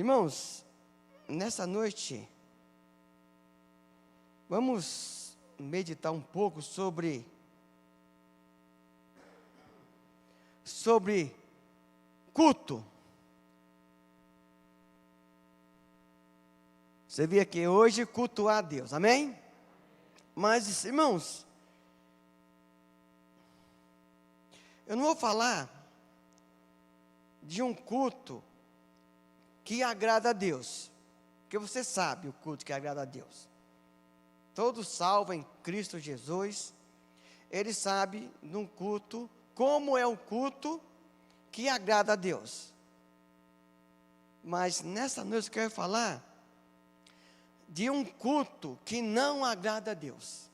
Irmãos, nessa noite, vamos meditar um pouco sobre culto. Você veio aqui hoje cultuar a Deus, amém? Mas, irmãos, eu não vou falar de um culto que agrada a Deus, porque você sabe o culto que agrada a Deus. Todo salvo em Cristo Jesus, ele sabe num culto, como é o culto que agrada a Deus. Mas nessa noite eu quero falar de um culto que não agrada a Deus.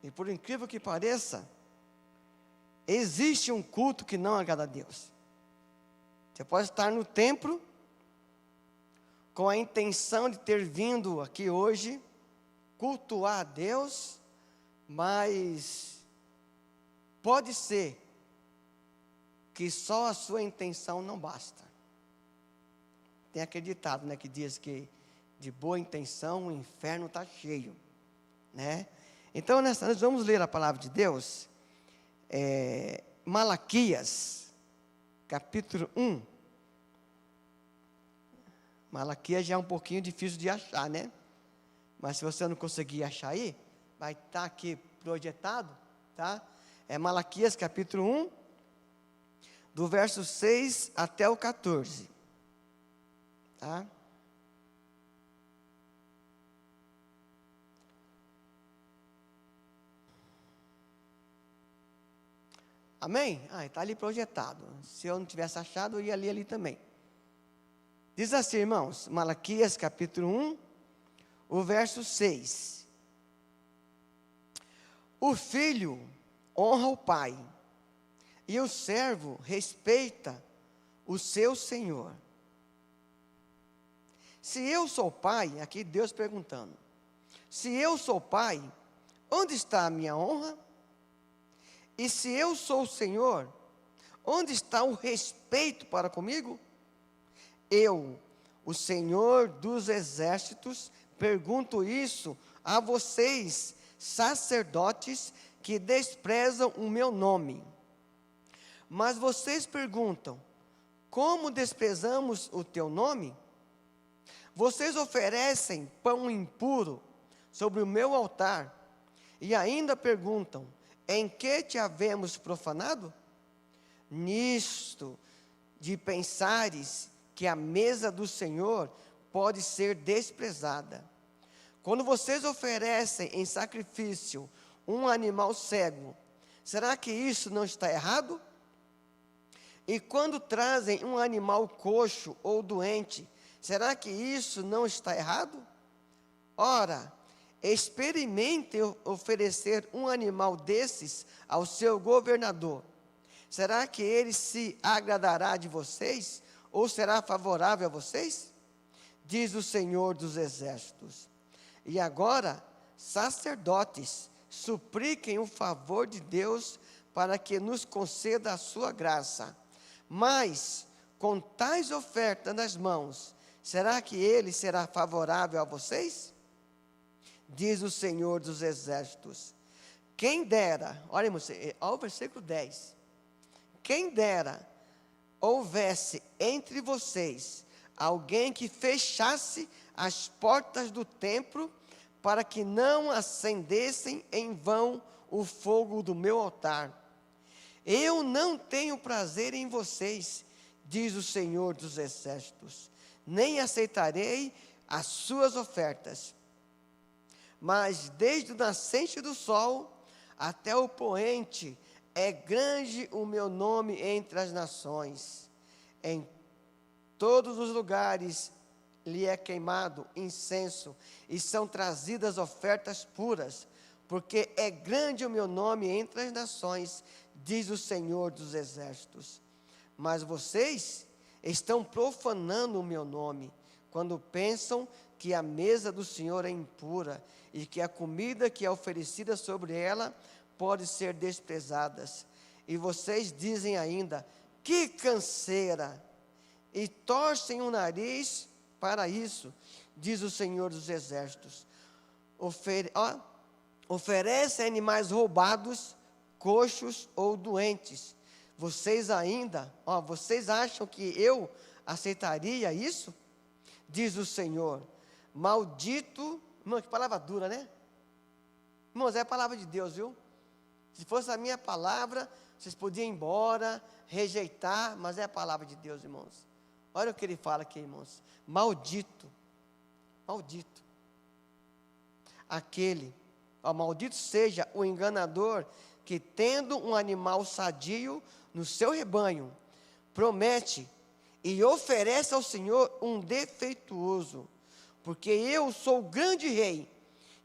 E por incrível que pareça, existe um culto que não agrada a Deus. Você pode estar no templo com a intenção de ter vindo aqui hoje cultuar a Deus, mas pode ser que só a sua intenção não basta. Tem aquele ditado, né, que diz que de boa intenção o inferno está cheio, né? Então, nós vamos ler a palavra de Deus, Malaquias, capítulo 1. Malaquias já é um pouquinho difícil de achar, né? Mas se você não conseguir achar aí, vai estar aqui projetado, tá? É Malaquias, capítulo 1, do verso 6 até o 14. Tá? Amém? Está ali projetado. Se eu não tivesse achado, eu ia ler ali também. Diz assim, irmãos, Malaquias capítulo 1, o verso 6. O filho honra o pai, e o servo respeita o seu senhor. Se eu sou pai, aqui Deus perguntando, se eu sou pai, onde está a minha honra? E se eu sou o Senhor, onde está o respeito para comigo? Eu, o Senhor dos exércitos, pergunto isso a vocês, sacerdotes, que desprezam o meu nome. Mas vocês perguntam, como desprezamos o teu nome? Vocês oferecem pão impuro sobre o meu altar, e ainda perguntam, em que te havemos profanado? Nisto de pensares que a mesa do Senhor pode ser desprezada. Quando vocês oferecem em sacrifício um animal cego, será que isso não está errado? E quando trazem um animal coxo ou doente, será que isso não está errado? Ora, experimentem oferecer um animal desses ao seu governador. Será que ele se agradará de vocês? Ou será favorável a vocês? Diz o Senhor dos exércitos. E agora, sacerdotes, supliquem o favor de Deus para que nos conceda a sua graça. Mas, com tais ofertas nas mãos, será que ele será favorável a vocês? Diz o Senhor dos exércitos. Quem dera, olha o versículo 10. Quem dera houvesse entre vocês alguém que fechasse as portas do templo para que não acendessem em vão o fogo do meu altar. Eu não tenho prazer em vocês, diz o Senhor dos exércitos, nem aceitarei as suas ofertas. Mas desde o nascente do sol até o poente, é grande o meu nome entre as nações. Em todos os lugares lhe é queimado incenso, e são trazidas ofertas puras, porque é grande o meu nome entre as nações, diz o Senhor dos exércitos. Mas vocês estão profanando o meu nome, quando pensam que a mesa do Senhor é impura, e que a comida que é oferecida sobre ela pode ser desprezada. E vocês dizem ainda, Que canseira! E torcem o nariz para isso, diz o Senhor dos Exércitos. Oferecem animais roubados, coxos ou doentes. Vocês acham que eu aceitaria isso? Diz o Senhor. Maldito, irmão, que palavra dura, né? Irmãos, é a palavra de Deus, viu? Se fosse a minha palavra, vocês podiam ir embora, rejeitar, mas é a palavra de Deus, irmãos. Olha o que ele fala aqui, irmãos. Maldito, maldito. Maldito seja o enganador que, tendo um animal sadio no seu rebanho, promete e oferece ao Senhor um defeituoso, porque eu sou o grande rei,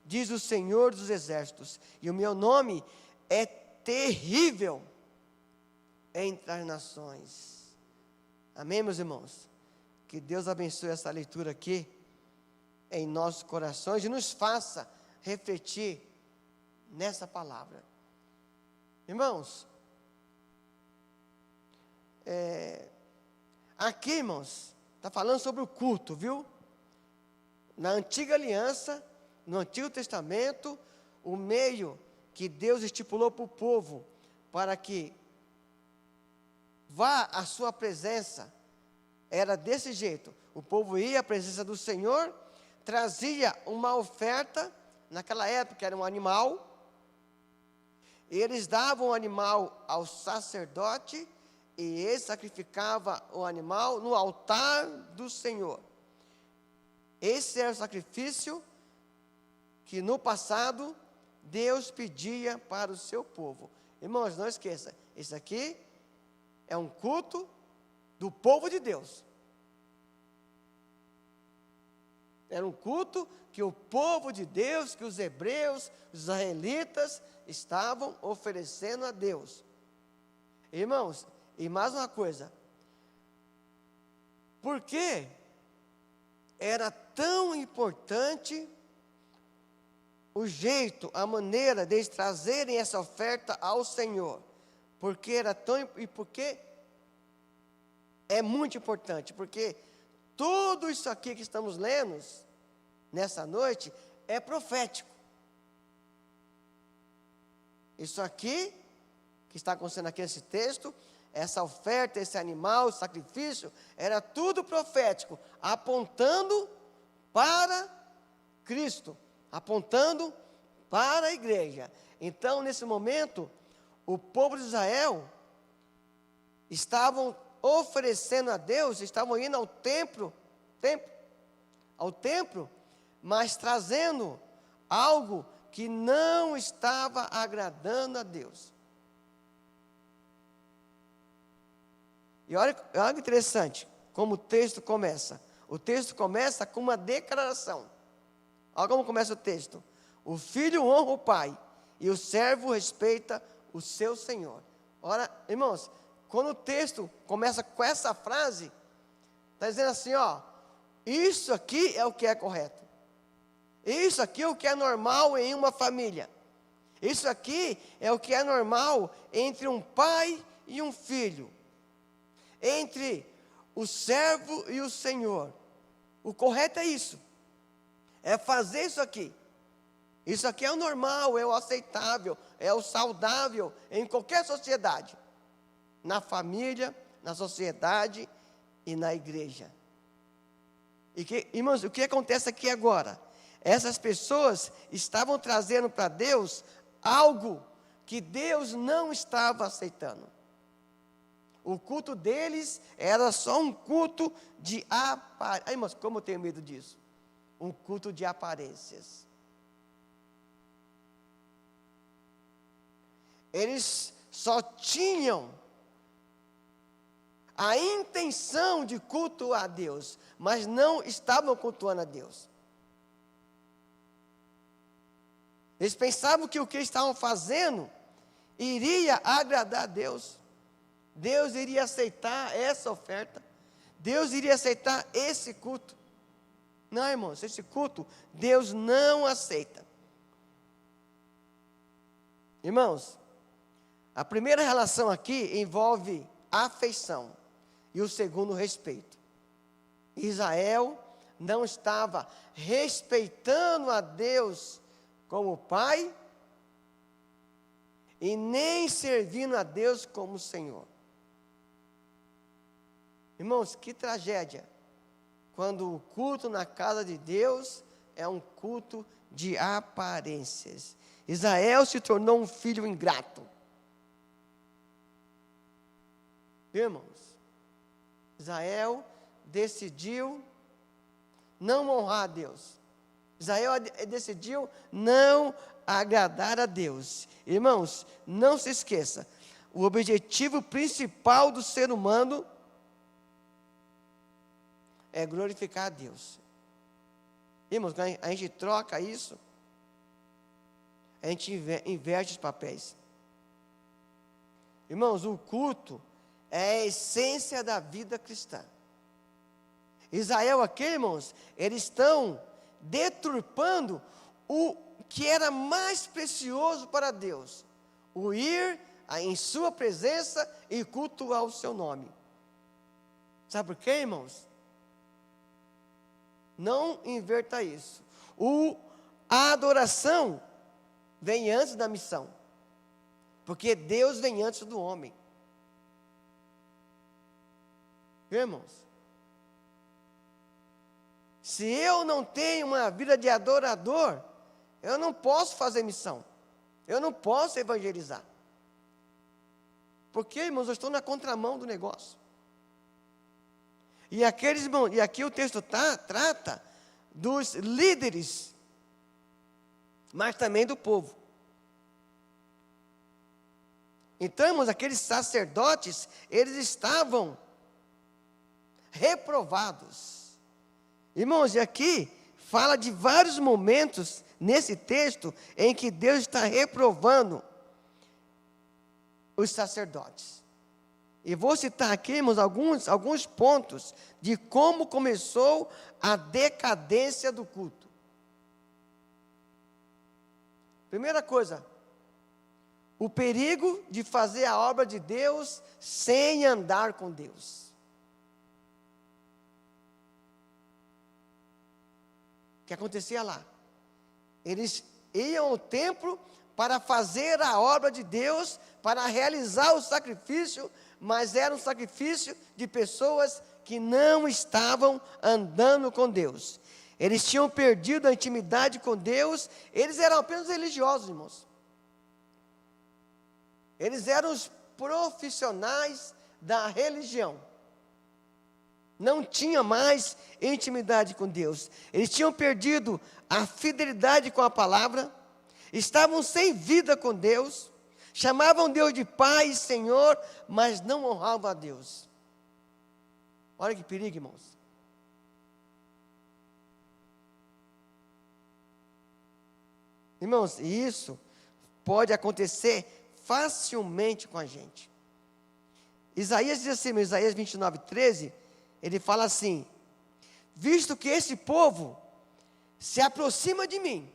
diz o Senhor dos Exércitos, e o meu nome é terrível entre as nações. Amém, meus irmãos? Que Deus abençoe essa leitura aqui em nossos corações e nos faça refletir nessa palavra. Irmãos, aqui, irmãos, está falando sobre o culto, viu? Na antiga aliança, no Antigo Testamento, o meio que Deus estipulou para o povo, para que vá à sua presença, era desse jeito. O povo ia à presença do Senhor, trazia uma oferta, naquela época era um animal, eles davam o animal ao sacerdote, e ele sacrificava o animal no altar do Senhor. Esse era o sacrifício que no passado Deus pedia para o seu povo. Irmãos, não esqueça, isso aqui é um culto do povo de Deus. Era um culto que o povo de Deus, que os hebreus, os israelitas estavam oferecendo a Deus. Irmãos, e mais uma coisa, por que era tão importante o jeito, a maneira de eles trazerem essa oferta ao Senhor? Porque era tão, e porque é muito importante, porque tudo isso aqui que estamos lendo nessa noite é profético. Isso aqui que está acontecendo aqui nesse texto, essa oferta, esse animal, o sacrifício, era tudo profético, apontando para Cristo, apontando para a igreja. Então, nesse momento, o povo de Israel estavam oferecendo a Deus, estavam indo ao templo, mas trazendo algo que não estava agradando a Deus. E olha que interessante, como o texto começa. O texto começa com uma declaração. Olha como começa o texto. O filho honra o pai, e o servo respeita o seu senhor. Ora, irmãos, quando o texto começa com essa frase, está dizendo assim, isso aqui é o que é correto. Isso aqui é o que é normal em uma família. Isso aqui é o que é normal entre um pai e um filho. Entre o servo e o senhor. O correto é isso. É fazer isso aqui. Isso aqui é o normal, é o aceitável, é o saudável em qualquer sociedade. Na família, na sociedade e na igreja. Irmãos, o que acontece aqui agora? Essas pessoas estavam trazendo para Deus algo que Deus não estava aceitando. O culto deles era só um culto de aparências. Irmãos, como eu tenho medo disso? Um culto de aparências. Eles só tinham a intenção de cultuar a Deus, mas não estavam cultuando a Deus. Eles pensavam que o que estavam fazendo iria agradar a Deus. Deus iria aceitar essa oferta. Deus iria aceitar esse culto. Não, irmãos, esse culto Deus não aceita. Irmãos, a primeira relação aqui envolve afeição e o segundo, respeito. Israel não estava respeitando a Deus como Pai e nem servindo a Deus como Senhor. Irmãos, que tragédia quando o culto na casa de Deus é um culto de aparências. Israel se tornou um filho ingrato. Irmãos, Israel decidiu não honrar a Deus. Israel decidiu não agradar a Deus. Irmãos, não se esqueça, o objetivo principal do ser humano é glorificar a Deus. Irmãos, quando a gente troca isso, a gente inverte os papéis. Irmãos, o culto é a essência da vida cristã. Israel aqui, irmãos, eles estão deturpando o que era mais precioso para Deus, o ir em sua presença e cultuar o seu nome. Sabe por quê, irmãos? Não inverta isso. A adoração vem antes da missão, porque Deus vem antes do homem. Irmãos, se eu não tenho uma vida de adorador, eu não posso fazer missão, eu não posso evangelizar. Porque, irmãos, eu estou na contramão do negócio. E aqui o texto trata dos líderes, mas também do povo. Então, irmãos, aqueles sacerdotes, eles estavam reprovados. Irmãos, e aqui fala de vários momentos nesse texto em que Deus está reprovando os sacerdotes. E vou citar aqui, irmãos, alguns pontos de como começou a decadência do culto. Primeira coisa, o perigo de fazer a obra de Deus sem andar com Deus. O que acontecia lá? Eles iam ao templo para fazer a obra de Deus, para realizar o sacrifício, mas era um sacrifício de pessoas que não estavam andando com Deus. Eles tinham perdido a intimidade com Deus, eles eram apenas religiosos, irmãos. Eles eram os profissionais da religião. Não tinha mais intimidade com Deus. Eles tinham perdido a fidelidade com a palavra, estavam sem vida com Deus, chamavam Deus de Pai e Senhor, mas não honravam a Deus. Olha que perigo, irmãos. Irmãos, isso pode acontecer facilmente com a gente. Isaías diz assim, Isaías 29:13, ele fala assim: visto que esse povo se aproxima de mim,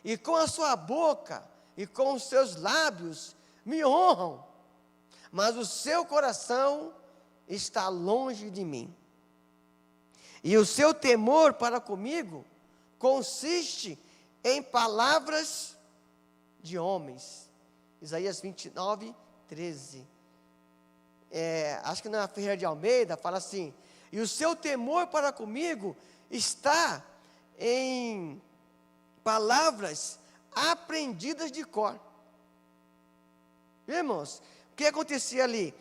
e com a sua boca e com os seus lábios me honram, mas o seu coração está longe de mim. E o seu temor para comigo consiste em palavras de homens. Isaías 29:13. Acho que na Ferreira de Almeida fala assim: e o seu temor para comigo está em palavras aprendidas de cor. Irmãos, o que acontecia ali?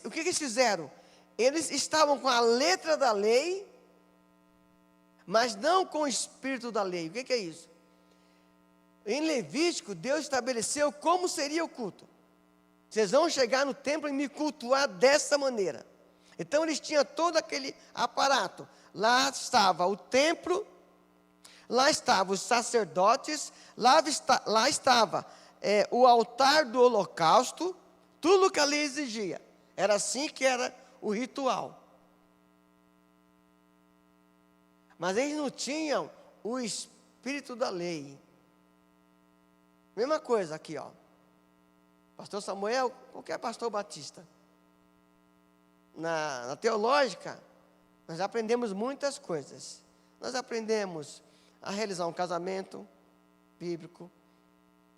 O que eles fizeram? Eles estavam com a letra da lei, mas não com o espírito da lei. O que é isso? Em Levítico, Deus estabeleceu como seria o culto. Vocês vão chegar no templo e me cultuar dessa maneira. Então eles tinham todo aquele aparato. Lá estava o templo, lá estavam os sacerdotes, lá estava o altar do holocausto, tudo que ali exigia. Era assim que era o ritual. Mas eles não tinham o espírito da lei. Mesma coisa aqui, ó. Pastor Samuel, qualquer pastor batista. na teológica, nós aprendemos muitas coisas. Nós aprendemos a realizar um casamento bíblico,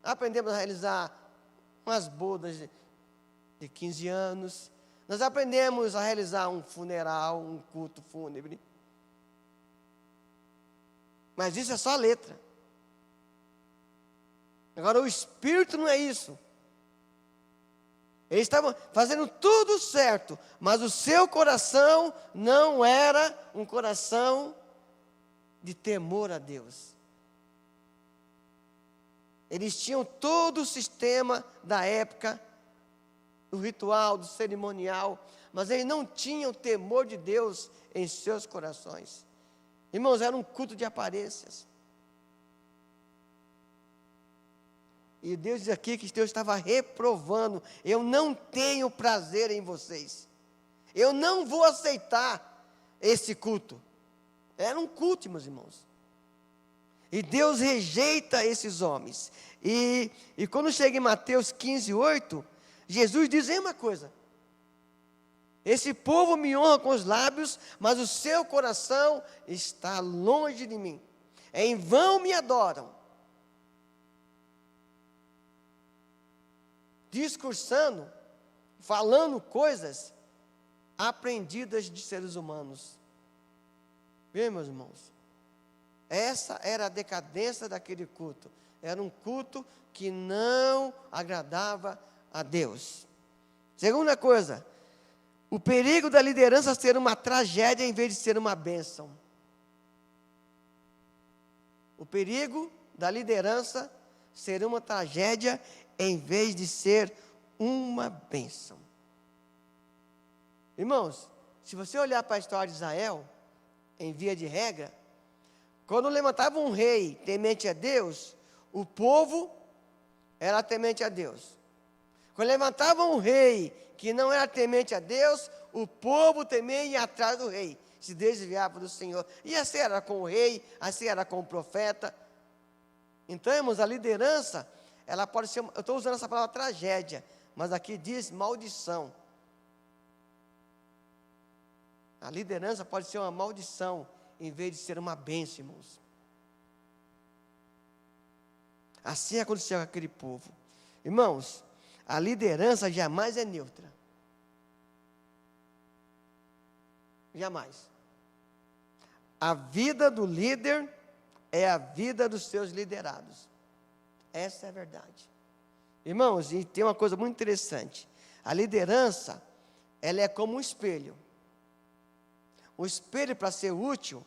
aprendemos a realizar umas bodas de 15 anos, nós aprendemos a realizar um funeral, um culto fúnebre. Mas isso é só a letra. Agora o espírito não é isso. Eles estavam fazendo tudo certo, mas o seu coração não era um coração de temor a Deus. Eles tinham todo o sistema da época, do ritual, do cerimonial, mas eles não tinham temor de Deus em seus corações. Irmãos, era um culto de aparências. E Deus diz aqui que Deus estava reprovando: eu não tenho prazer em vocês, eu não vou aceitar esse culto. Era um culto, meus irmãos. E Deus rejeita esses homens. E quando chega em Mateus 15:8, Jesus diz uma coisa: esse povo me honra com os lábios, mas o seu coração está longe de mim. Em vão me adoram, discursando, falando coisas aprendidas de seres humanos. Bem, meus irmãos, essa era a decadência daquele culto. Era um culto que não agradava a Deus. Segunda coisa, o perigo da liderança ser uma tragédia em vez de ser uma bênção. O perigo da liderança ser uma tragédia em vez de ser uma bênção. Irmãos, se você olhar para a história de Israel, em via de regra, quando levantava um rei temente a Deus, o povo era temente a Deus. Quando levantava um rei que não era temente a Deus, o povo também ia atrás do rei, se desviava do Senhor. E assim era com o rei, assim era com o profeta. Então, irmãos, a liderança, ela pode ser, eu estou usando essa palavra tragédia, mas aqui diz maldição. A liderança pode ser uma maldição, em vez de ser uma bênção, irmãos. Assim aconteceu com aquele povo. Irmãos, a liderança jamais é neutra. Jamais. A vida do líder é a vida dos seus liderados. Essa é a verdade. Irmãos, e tem uma coisa muito interessante. A liderança, ela é como um espelho. O espelho, para ser útil,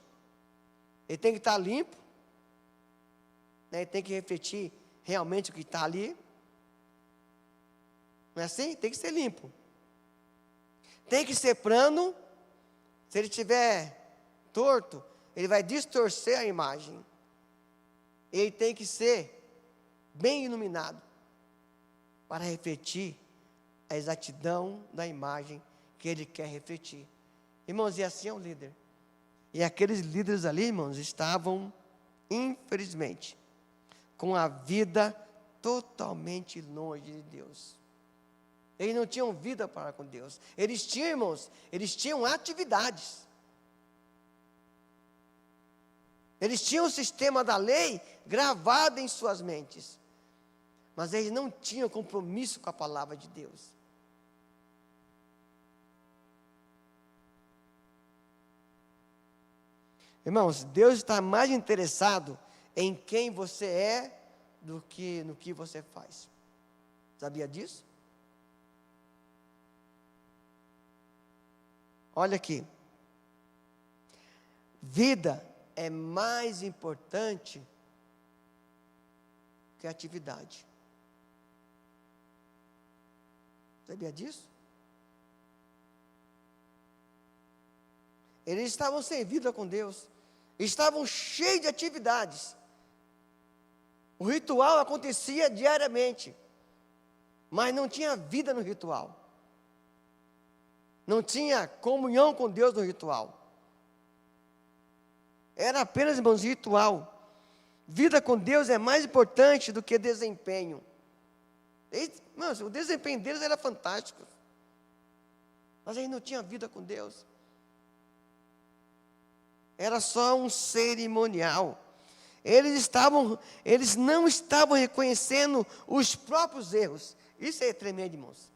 ele tem que estar limpo, né? Ele tem que refletir realmente o que está ali. Não é assim? Tem que ser limpo. Tem que ser plano. Se ele estiver torto, ele vai distorcer a imagem. Ele tem que ser bem iluminado para refletir a exatidão da imagem que ele quer refletir. Irmãos, e assim é o líder. E aqueles líderes ali, irmãos, estavam, infelizmente, com a vida totalmente longe de Deus. Eles não tinham vida para com Deus. Eles tinham, irmãos, eles tinham atividades. Eles tinham o sistema da lei gravado em suas mentes. Mas eles não tinham compromisso com a palavra de Deus. Irmãos, Deus está mais interessado em quem você é do que no que você faz. Sabia disso? Olha aqui. Vida é mais importante que atividade. Sabia disso? Eles estavam sem vida com Deus. Estavam cheios de atividades. O ritual acontecia diariamente, mas não tinha vida no ritual. Não tinha comunhão com Deus no ritual. Era apenas, irmãos, ritual. Vida com Deus é mais importante do que desempenho. Irmãos, o desempenho deles era fantástico. Mas eles não tinham vida com Deus. Era só um cerimonial. Eles não estavam reconhecendo os próprios erros. Isso é tremendo, irmãos.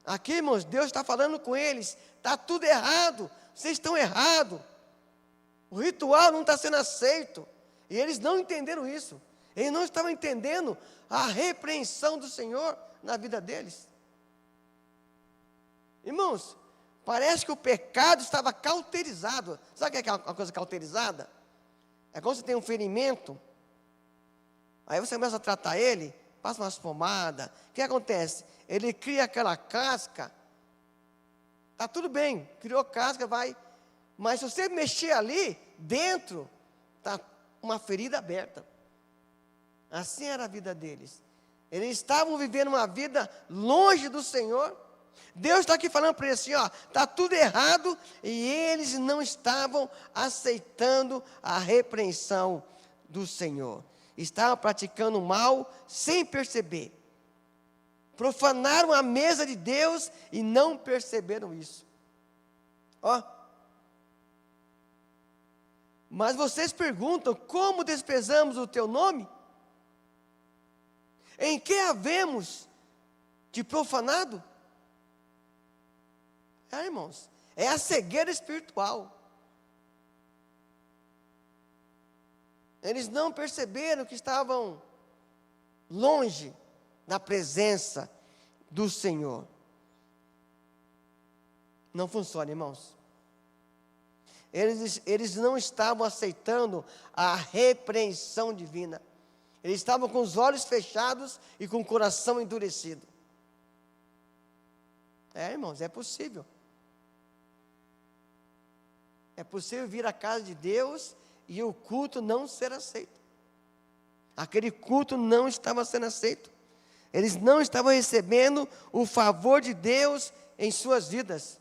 Aqui, irmãos, Deus está falando com eles. Está tudo errado. Vocês estão errados. O ritual não está sendo aceito. E eles não entenderam isso. Eles não estavam entendendo a repreensão do Senhor na vida deles. Irmãos, parece que o pecado estava cauterizado. Sabe o que é uma coisa cauterizada? É quando você tem um ferimento, aí você começa a tratar ele, passa umas pomadas. O que acontece? Ele cria aquela casca. Está tudo bem, criou casca, vai. Mas se você mexer ali, dentro, está uma ferida aberta. Assim era a vida deles. Eles estavam vivendo uma vida longe do Senhor. Deus está aqui falando para eles assim, ó, está tudo errado, e eles não estavam aceitando a repreensão do Senhor. Estavam praticando mal sem perceber. Profanaram a mesa de Deus e não perceberam isso. Ó. Mas vocês perguntam, como desprezamos o teu nome? Em que havemos te profanado? Irmãos, é a cegueira espiritual. Eles não perceberam que estavam longe da presença do Senhor. Não funciona, irmãos. Eles não estavam aceitando a repreensão divina. Eles estavam com os olhos fechados e com o coração endurecido. Irmãos, é possível. É possível vir à casa de Deus e o culto não ser aceito. Aquele culto não estava sendo aceito. Eles não estavam recebendo o favor de Deus em suas vidas.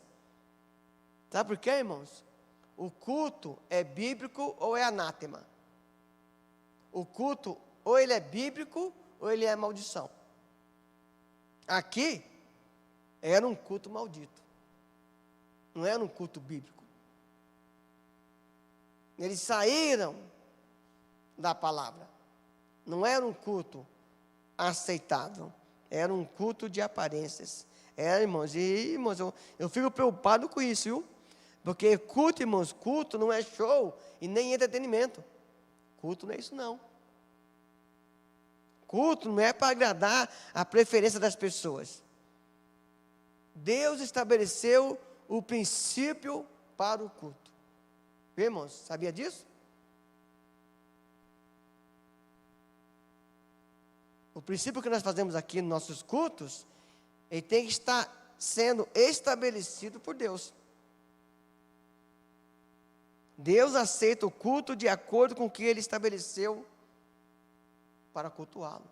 Sabe por quê, irmãos? O culto é bíblico ou é anátema. O culto, ou ele é bíblico, ou ele é maldição. Aqui, era um culto maldito. Não era um culto bíblico. Eles saíram da palavra. Não era um culto aceitável. Era um culto de aparências. Irmãos, eu fico preocupado com isso, viu? Porque culto, irmãos, culto não é show e nem entretenimento. Culto não é isso, não. Culto não é para agradar a preferência das pessoas. Deus estabeleceu o princípio para o culto. Irmãos, sabia disso? O princípio que nós fazemos aqui nos nossos cultos, ele tem que estar sendo estabelecido por Deus. Deus aceita o culto de acordo com o que Ele estabeleceu para cultuá-lo.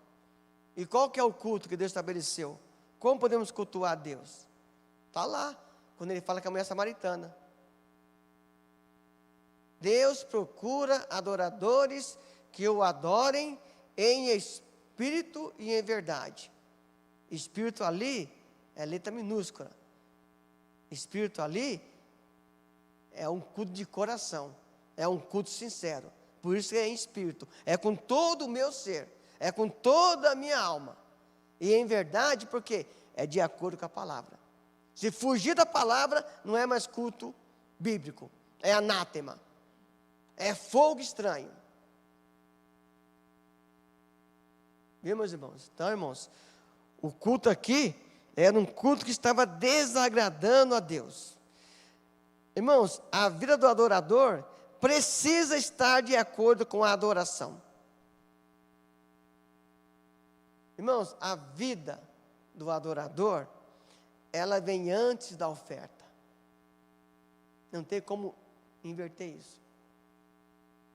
E qual que é o culto que Deus estabeleceu? Como podemos cultuar a Deus? Está lá, quando Ele fala que a mulher é samaritana. Deus procura adoradores que o adorem em espírito e em verdade. Espírito ali é letra minúscula. Espírito ali é um culto de coração, é um culto sincero. Por isso é em espírito, é com todo o meu ser, é com toda a minha alma. E em verdade, porque é de acordo com a palavra. Se fugir da palavra, não é mais culto bíblico, é anátema, é fogo estranho. Viu, meus irmãos? Então, irmãos, o culto aqui era um culto que estava desagradando a Deus. Irmãos, a vida do adorador precisa estar de acordo com a adoração. Irmãos, a vida do adorador, ela vem antes da oferta. Não tem como inverter isso.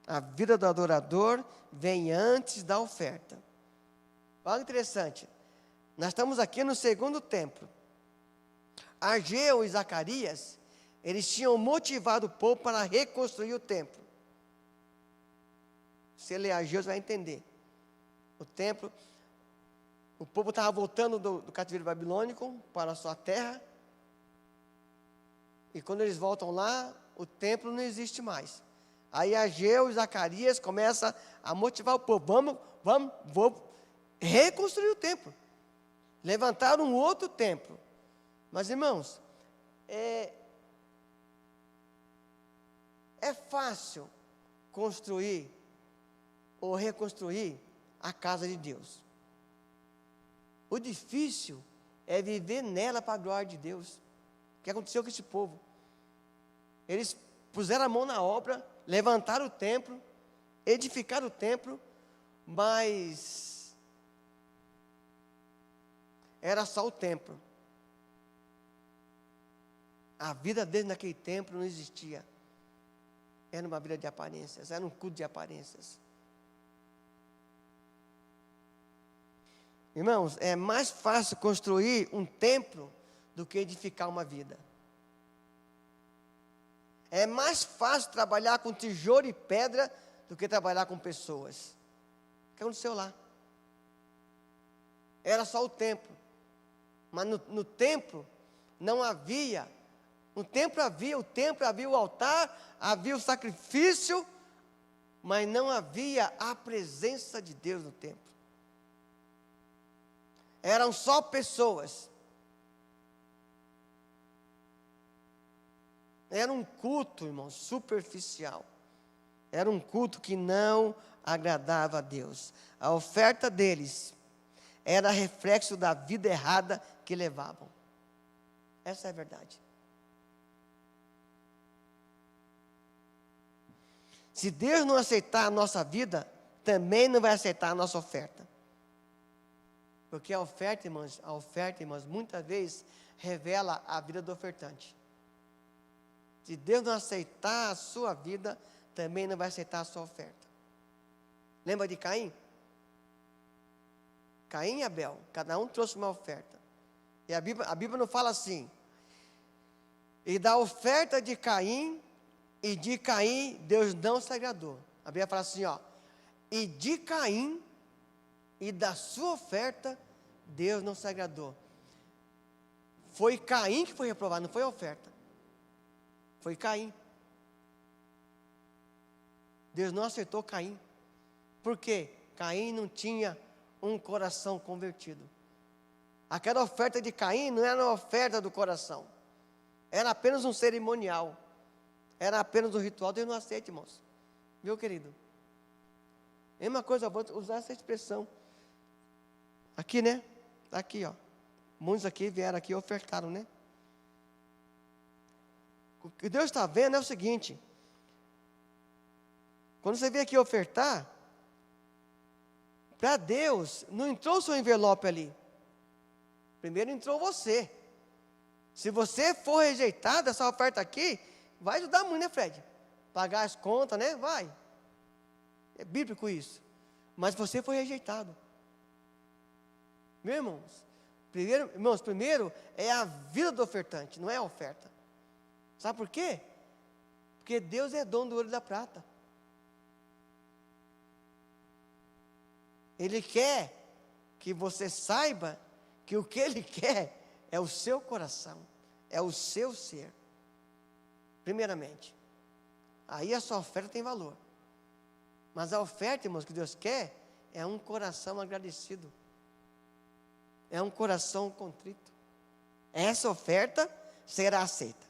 A vida do adorador vem antes da oferta. Olha que interessante. Nós estamos aqui no segundo templo. Ageu e Zacarias, eles tinham motivado o povo para reconstruir o templo. Se ler Ageu, você vai entender. O templo, o povo estava voltando do cativeiro babilônico para a sua terra. E quando eles voltam lá, o templo não existe mais. Aí Ageu e Zacarias começam a motivar o povo. Vou reconstruir o templo. Levantaram um outro templo. Mas, irmãos, é fácil construir ou reconstruir a casa de Deus. O difícil é viver nela para a glória de Deus. O que aconteceu com esse povo? Eles puseram a mão na obra, levantaram o templo, edificaram o templo, mas era só o templo. A vida deles naquele templo não existia. Era uma vida de aparências, era um culto de aparências. Irmãos, é mais fácil construir um templo do que edificar uma vida. É mais fácil trabalhar com tijolo e pedra do que trabalhar com pessoas. O que aconteceu lá? Era só o templo. Mas no templo não havia. No templo havia o altar, havia o sacrifício, mas não havia a presença de Deus no templo. Eram só pessoas. Era um culto, irmão, superficial. Era um culto que não agradava a Deus. A oferta deles era reflexo da vida errada que levavam. Essa é a verdade. Se Deus não aceitar a nossa vida, também não vai aceitar a nossa oferta. Porque a oferta, irmãos, muitas vezes revela a vida do ofertante. Se Deus não aceitar a sua vida, também não vai aceitar a sua oferta. Lembra de Caim? Caim e Abel, cada um trouxe uma oferta. E a Bíblia não fala assim. E da oferta de Caim e de Caim, Deus não se agradou. A Bíblia fala assim, ó. E de Caim e da sua oferta, Deus não se agradou. Foi Caim que foi reprovado, não foi a oferta. Foi Caim. Deus não aceitou Caim. Por quê? Caim não tinha um coração convertido. Aquela oferta de Caim não era uma oferta do coração. Era apenas um cerimonial. Era apenas um ritual. Deus não aceita, irmãos. Viu, querido? Mesma coisa, eu vou usar essa expressão. Aqui, né? Aqui, ó. Muitos aqui vieram aqui e ofertaram, né? O que Deus está vendo é o seguinte. Quando você vem aqui ofertar, para Deus, não entrou o seu envelope ali. Primeiro entrou você. Se você for rejeitado, essa oferta aqui, vai ajudar muito, né, Fred? Pagar as contas, né? Vai. É bíblico isso. Mas você foi rejeitado. Meus irmãos, primeiro é a vida do ofertante, não é a oferta. Sabe por quê? Porque Deus é dono do ouro e da prata. Ele quer que você saiba que o que Ele quer é o seu coração, é o seu ser. Primeiramente. Aí a sua oferta tem valor. Mas a oferta, irmãos, que Deus quer é um coração agradecido. É um coração contrito. Essa oferta será aceita.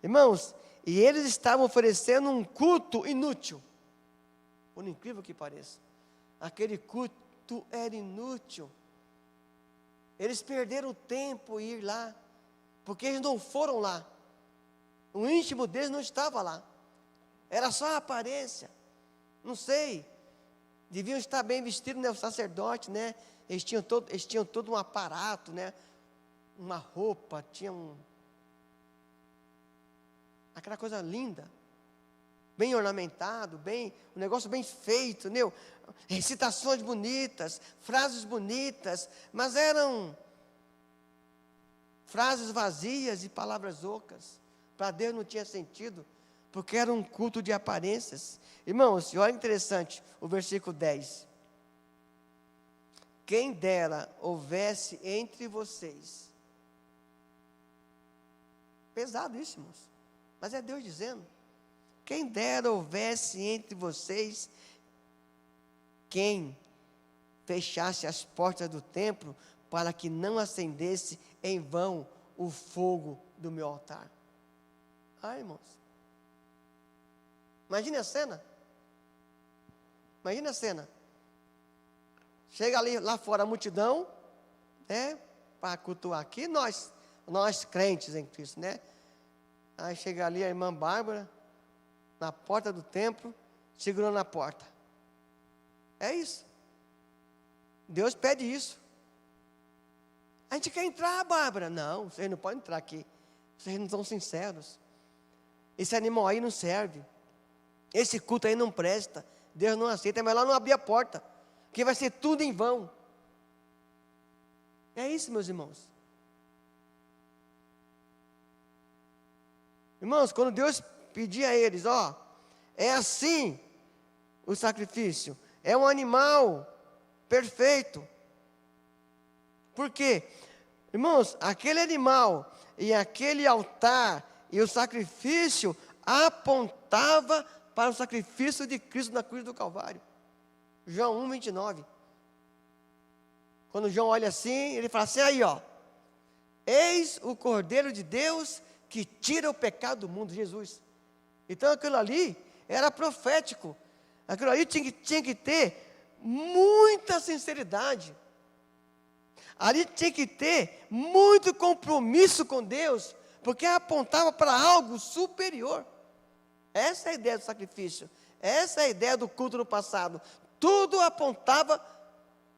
Irmãos, e eles estavam oferecendo um culto inútil. Por incrível que pareça. Aquele culto era inútil. Eles perderam o tempo em ir lá. Porque eles não foram lá. O íntimo deles não estava lá. Era só a aparência. Não sei. Deviam estar bem vestidos, né? O sacerdote, né? Eles tinham todo um aparato, né? Uma roupa, tinham aquela coisa linda, bem ornamentado, um negócio bem feito, né? Recitações bonitas, frases bonitas, mas eram frases vazias e palavras ocas. Para Deus não tinha sentido, porque era um culto de aparências. Irmãos, olha que interessante, o versículo 10. Quem dera houvesse entre vocês Pesado isso, irmãos. Mas é Deus dizendo: quem dera houvesse entre vocês quem fechasse as portas do templo para que não acendesse em vão o fogo do meu altar. Ai, irmãos. Imagine a cena. Imagine a cena. Chega ali, lá fora a multidão, né, para cultuar aqui, nós crentes em Cristo, né? Aí chega ali a irmã Bárbara, na porta do templo, segurando a porta. É isso. Deus pede isso. A gente quer entrar, Bárbara. Não, vocês não podem entrar aqui. Vocês não são sinceros. Esse animal aí não serve. Esse culto aí não presta. Deus não aceita. É melhor não abrir a porta, que vai ser tudo em vão. É isso, meus irmãos. Irmãos, quando Deus pedia a eles, ó, é assim o sacrifício. É um animal perfeito. Por quê? Irmãos, aquele animal e aquele altar e o sacrifício apontava para o sacrifício de Cristo na cruz do Calvário. João 1:29. Quando João olha assim, ele fala assim, aí ó, eis o Cordeiro de Deus que tira o pecado do mundo, Jesus. Então aquilo ali era profético. Aquilo ali tinha que ter muita sinceridade. Ali tinha que ter muito compromisso com Deus, porque apontava para algo superior. Essa é a ideia do sacrifício. Essa é a ideia do culto no passado. Tudo apontava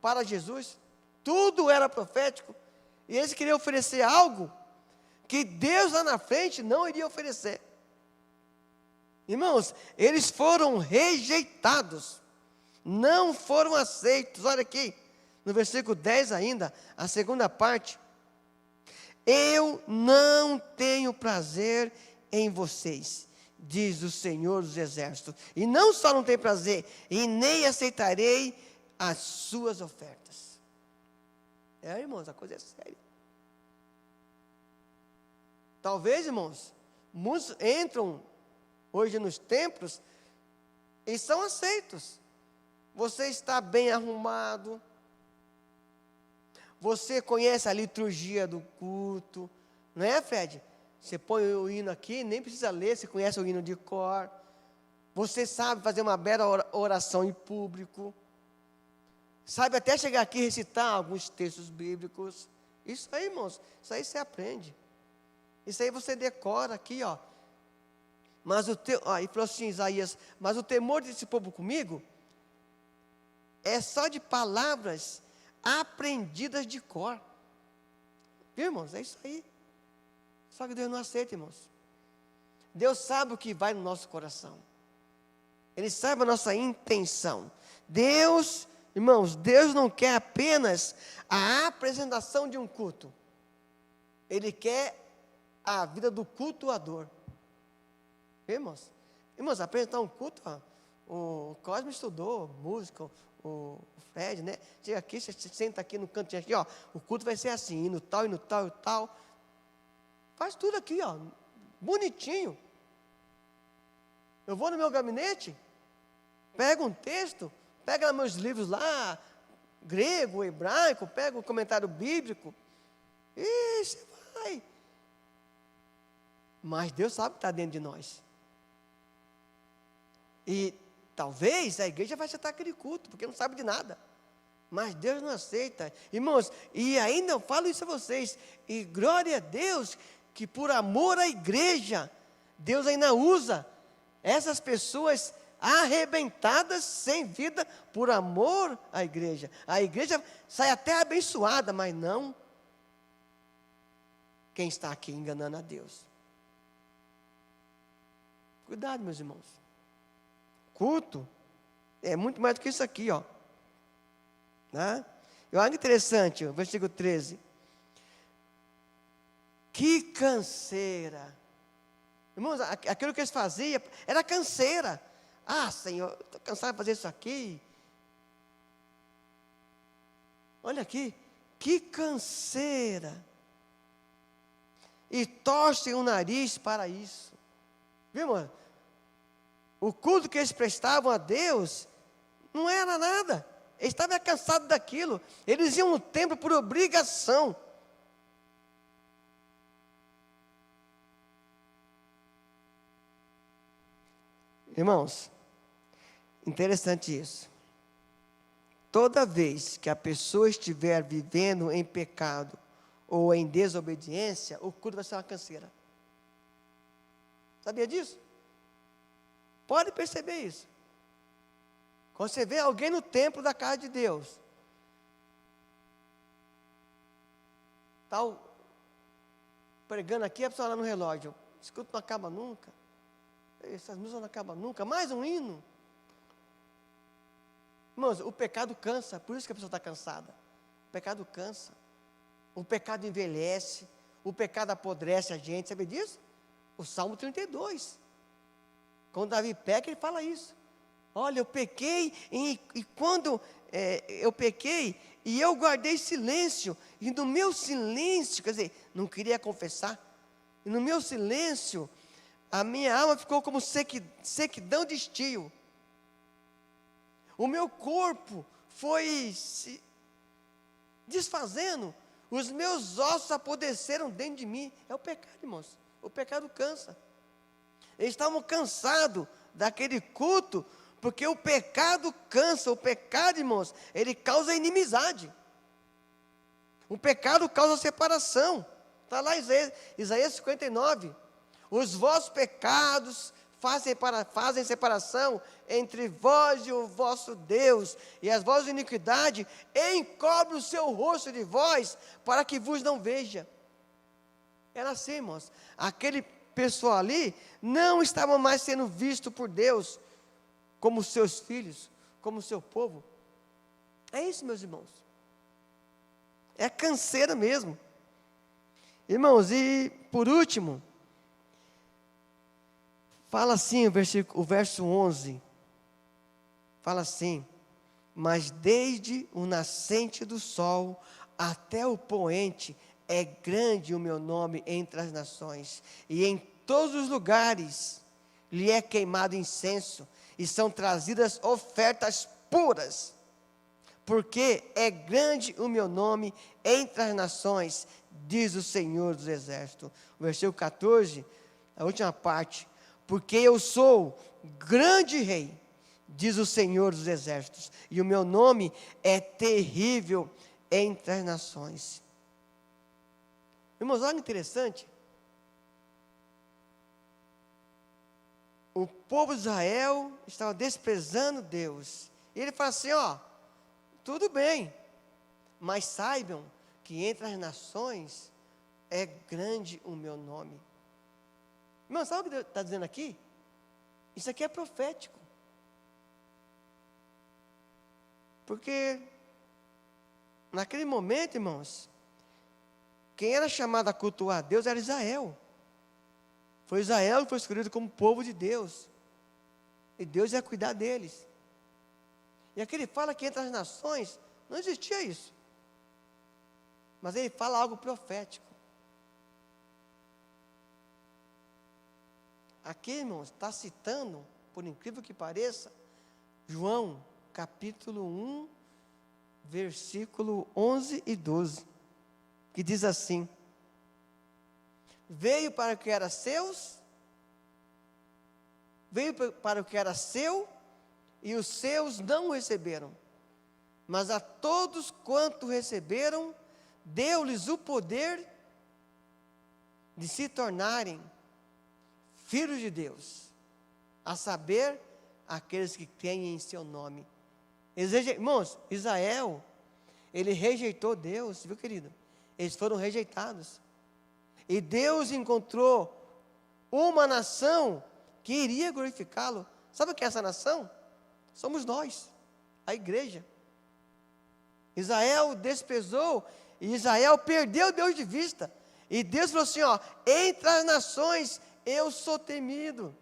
para Jesus. Tudo era profético. E eles queriam oferecer algo que Deus lá na frente não iria oferecer. Irmãos, eles foram rejeitados. Não foram aceitos. Olha aqui, no versículo 10 ainda, a segunda parte. Eu não tenho prazer em vocês, diz o Senhor dos Exércitos. E não só não tem prazer, e nem aceitarei as suas ofertas. Irmãos, a coisa é séria. Talvez, irmãos, muitos entram hoje nos templos e são aceitos. Você está bem arrumado, você conhece a liturgia do culto, não é, Fred? Você põe o hino aqui, nem precisa ler, você conhece o hino de cor. Você sabe fazer uma bela oração em público. Sabe até chegar aqui e recitar alguns textos bíblicos. Isso aí, irmãos, isso aí você aprende. Isso aí você decora aqui, ó. Mas e falou assim, Isaías, mas o temor desse povo comigo é só de palavras aprendidas de cor. Viu, irmãos? É isso aí. Só que Deus não aceita, irmãos. Deus sabe o que vai no nosso coração. Ele sabe a nossa intenção. Deus, irmãos, Deus não quer apenas a apresentação de um culto. Ele quer a vida do cultuador. Irmãos, apresentar um culto, ó, o Cosme estudou música, o Fred, né? Chega aqui, você senta aqui no cantinho aqui, ó, o culto vai ser assim, indo tal, indo tal e tal. Faz tudo aqui, ó, bonitinho. Eu vou no meu gabinete, pego um texto, pego meus livros lá, grego, hebraico, pego o comentário bíblico, e você vai. Mas Deus sabe que está dentro de nós. E talvez a igreja vai aceitar aquele culto, porque não sabe de nada. Mas Deus não aceita. Irmãos, e ainda eu falo isso a vocês, e glória a Deus, que por amor à igreja, Deus ainda usa essas pessoas arrebentadas, sem vida, por amor à igreja. A igreja sai até abençoada, mas não quem está aqui enganando a Deus. Cuidado, meus irmãos. Culto é muito mais do que isso aqui, ó. Né? E olha que interessante, o versículo 13. Que canseira. Irmãos, aquilo que eles faziam era canseira. Ah, Senhor, estou cansado de fazer isso aqui. Olha aqui, que canseira. e torcem o nariz para isso. Viu, irmão? O culto que eles prestavam a Deus não era nada. Eles estavam cansados daquilo. Eles iam no templo por obrigação. Irmãos, interessante isso. Toda vez que a pessoa estiver vivendo em pecado ou em desobediência, o culto vai ser uma canseira. Sabia disso? Pode perceber isso. Quando você vê alguém no templo da casa de Deus, tal, pregando aqui, a pessoa lá no relógio, esse culto não acaba nunca, essas músicas não acabam nunca, mais um hino. Irmãos, o pecado cansa, por isso que a pessoa está cansada. O pecado cansa, o pecado envelhece, o pecado apodrece a gente, sabe disso? O Salmo 32, quando Davi peca, ele fala isso. Olha, eu pequei, e quando eu pequei, e eu guardei silêncio, e no meu silêncio, quer dizer, não queria confessar, e no meu silêncio, a minha alma ficou como sequidão de estio. O meu corpo foi se desfazendo, os meus ossos apodreceram dentro de mim. É o pecado, irmãos. O pecado cansa. Eles estavam cansados daquele culto, porque o pecado cansa. O pecado, irmãos, ele causa inimizade. O pecado causa separação. Está lá Isaías 59. Os vossos pecados fazem separação entre vós e o vosso Deus, e as vossas iniquidades encobrem o seu rosto de vós, para que vos não veja. Era assim, irmãos. Aquele pessoal ali não estava mais sendo visto por Deus como seus filhos, como seu povo. É isso, meus irmãos. É canseira mesmo. Irmãos, e por último, fala assim o verso 11, fala assim: mas desde o nascente do sol até o poente é grande o meu nome entre as nações, e em todos os lugares lhe é queimado incenso, e são trazidas ofertas puras, porque é grande o meu nome entre as nações, diz o Senhor dos Exércitos. O versículo 14, a última parte: porque eu sou grande rei, diz o Senhor dos Exércitos, e o meu nome é terrível entre as nações. Irmãos, olha que interessante. O povo de Israel estava desprezando Deus. E ele fala assim, tudo bem, mas saibam que entre as nações é grande o meu nome. Irmão, sabe o que Deus está dizendo aqui? Isso aqui é profético. Porque naquele momento, irmãos, quem era chamado a cultuar a Deus era Israel. Foi Israel que foi escolhido como povo de Deus. E Deus ia cuidar deles. E aqui ele fala que entre as nações não existia isso. Mas ele fala algo profético. Aqui, irmãos, está citando, por incrível que pareça, João, capítulo 1, versículo 11 e 12, que diz assim: veio para o que era seus, veio para o que era seu, e os seus não o receberam, mas a todos quanto receberam, deu-lhes o poder de se tornarem filhos de Deus, a saber, aqueles que creem em seu nome. Irmãos, Israel, ele rejeitou Deus, viu, querido? Eles foram rejeitados. E Deus encontrou uma nação que iria glorificá-lo. Sabe o que é essa nação? Somos nós, a igreja. Israel desprezou, e Israel perdeu Deus de vista. E Deus falou assim, entre as nações eu sou temido.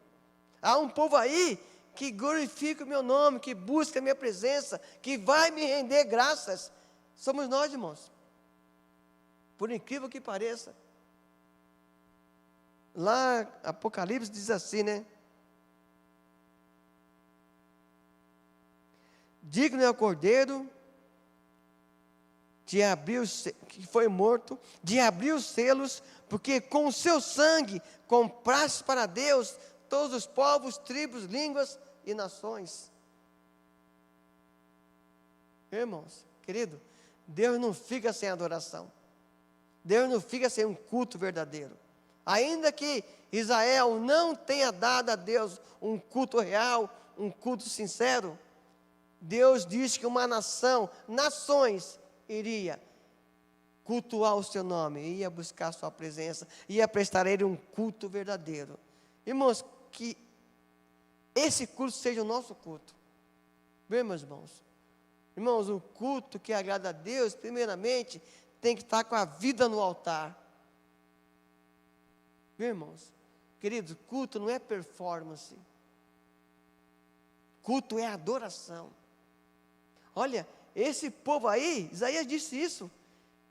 Há um povo aí que glorifica o meu nome, que busca a minha presença, que vai me render graças. Somos nós, irmãos. Por incrível que pareça. Lá, Apocalipse diz assim, né? Digno é o Cordeiro de abrir que foi morto, de abrir os selos, porque com o seu sangue compraste para Deus todos os povos, tribos, línguas e nações. Irmãos, querido, Deus não fica sem adoração. Deus não fica sem um culto verdadeiro. Ainda que Israel não tenha dado a Deus um culto real, um culto sincero, Deus diz que uma nação, nações, iria cultuar o seu nome, ia buscar a sua presença, ia prestar a Ele um culto verdadeiro. Irmãos, que esse culto seja o nosso culto. Bem, meus irmãos? Irmãos, um culto que agrada a Deus, primeiramente, tem que estar com a vida no altar. Bem, irmãos? Queridos, culto não é performance. Culto é adoração. Olha, esse povo aí, Isaías disse isso,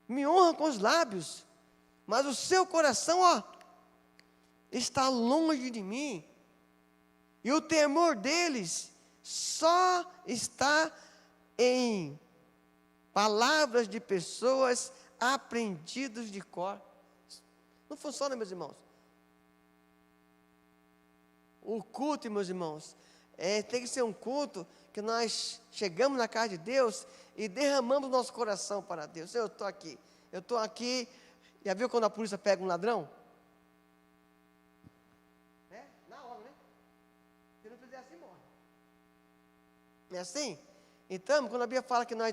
me honra com os lábios, mas o seu coração, está longe de mim, e o temor deles só está em palavras de pessoas aprendidas de cor. Não funciona, meus irmãos. O culto, meus irmãos, tem que ser um culto que nós chegamos na casa de Deus e derramamos nosso coração para Deus. Senhor, eu estou aqui. Já viu quando a polícia pega um ladrão? Na hora, né? Se não fizer assim, morre. Não é assim? Então, quando a Bíblia fala que nós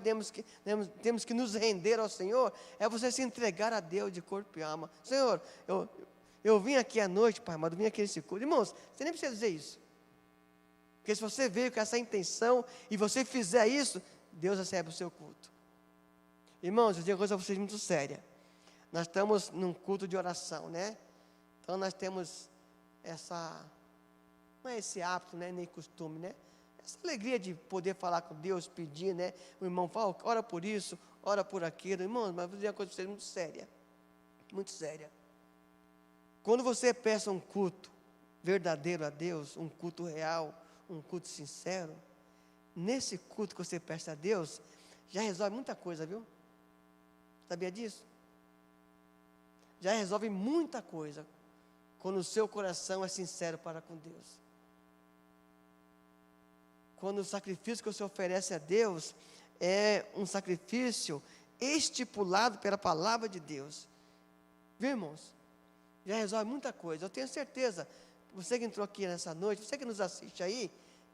temos que nos render ao Senhor, é você se entregar a Deus de corpo e alma. Senhor, eu vim aqui à noite, Pai amado, vim aqui nesse culto. Irmãos, você nem precisa dizer isso. Porque se você veio com essa intenção e você fizer isso, Deus recebe o seu culto. Irmãos, eu digo uma coisa para vocês muito séria. Nós estamos num culto de oração, né? Então nós temos não é esse hábito, né, nem costume, né? Essa alegria de poder falar com Deus, pedir, né? O irmão fala, ora por isso, ora por aquilo. Irmãos, mas vou dizer uma coisa para vocês muito séria. Muito séria. Quando você peça um culto verdadeiro a Deus, um culto real, um culto sincero, nesse culto que você presta a Deus, já resolve muita coisa, viu? Sabia disso? Já resolve muita coisa, quando o seu coração é sincero para com Deus. Quando o sacrifício que você oferece a Deus é um sacrifício estipulado pela palavra de Deus. Viu, irmãos? Já resolve muita coisa. Eu tenho certeza, você que entrou aqui nessa noite, você que nos assiste aí,